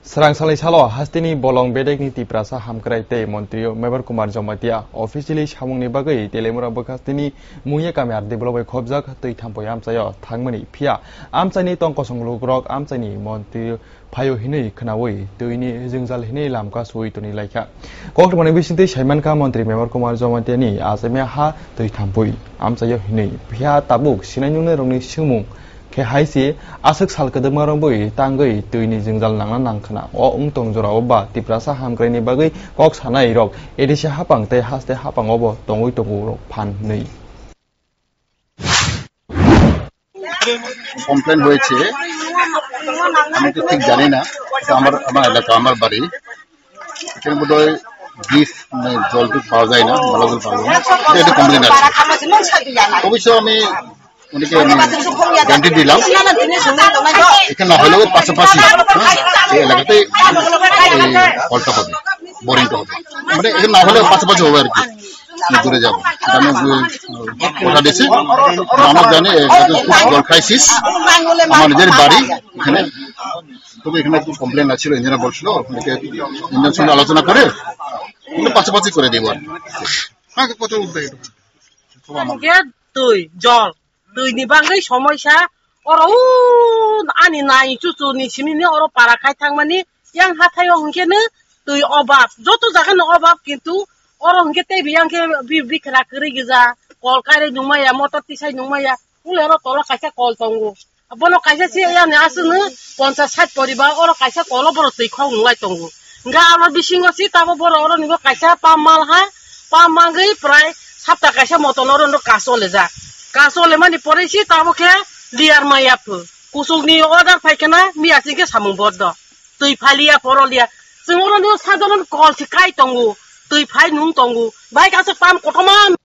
Serangsali salo hastini bolong bedek ni tiprasa hamkrai te Montrio Mebar Kumar Jomatia officially samung ni bagai telemura bekastini muye kami arde blobai khobjak tei thampo amsayo thangmani phia amsani tongkosong lugrok amsani Montrio phayo hinei khnawoi toini jingjal hinei lamka soi toni laika koktmani bisinte saimanka Montri Mebar Kumar Jomatia ni asame ha tei thampoi amsayo hinei phia tabuk sinainune rongni singmung ke haisi asak sal kedemarong boi tanggai tuini jingjal nangna nangkhana o ungtong jora oba tiprasa hamkraini bagai kok sanai rok edisi hapang te haste hapang obo tongoi tongu rok phan nei complain হয়েছে আমি তো ঠিক জানি না আমার এলাকা আমার বাড়ি এখানে বোধহয় বিফ জলটুক পাওয়া যায় না ভালো জল পাওয়া যায় না এটা কমপ্লেন আছে অবশ্য আমি উনিকে গ্যারান্টি দিলাম এখানে না হলেও পাশাপাশি এই এলাকাতে কলটা হবে বোরিংটা হবে মানে এখানে না হলেও পাশাপাশি হবে আর কি দূরে যাবো আমি কথা দিয়েছি আমার জানি জল ক্রাইসিস আমার নিজের বাড়ি এখানে তবে এখানে একটু কমপ্লেন আছিল ইঞ্জিনিয়ার বলছিল ইঞ্জিনিয়ার সঙ্গে আলোচনা করে পাশাপাশি করে দেবো আর কত উঠবে তুই জল তুই নিবাঙ্গাই সমস্যা ওর আনি নাই চুচুনি সিমিনি ওর পাড়া খাই থাকমানি ইয়াং হাথায় হংকেনো তুই অভাব যত জায়গানো অভাব কিন্তু ওর হংকে তাই বিয়াংকে বিখরা করে গেজা কল কারে নুমাইয়া মটর তিসাই নুমাইয়া উলের তল কাইসা কল তঙ্গু বনো কাইসা সি ইয়ানি আসুনো 50-60 পরিবার ওর কাইসা কল বড় তুই খাও নুলাই তঙ্গু গা আমার বিসিংসি তাবো বড় ওর নিব কাইসা পামাল হা পামাঙ্গই প্রায় 7টা কাইসা মতন ওর কাসলে যা কাসলে মানে পরেছি তাবকে লিয়ার মাইয়াফু কুসুগনি অর্ডার ফাইখানা মিয়াসিকে সামুং বদ্ধ তুই ফালিয়া পরলিয়া जों साधारण कल सिखाय तंगु तुई फाय नुं तंगु बाय गासे पाम कथमान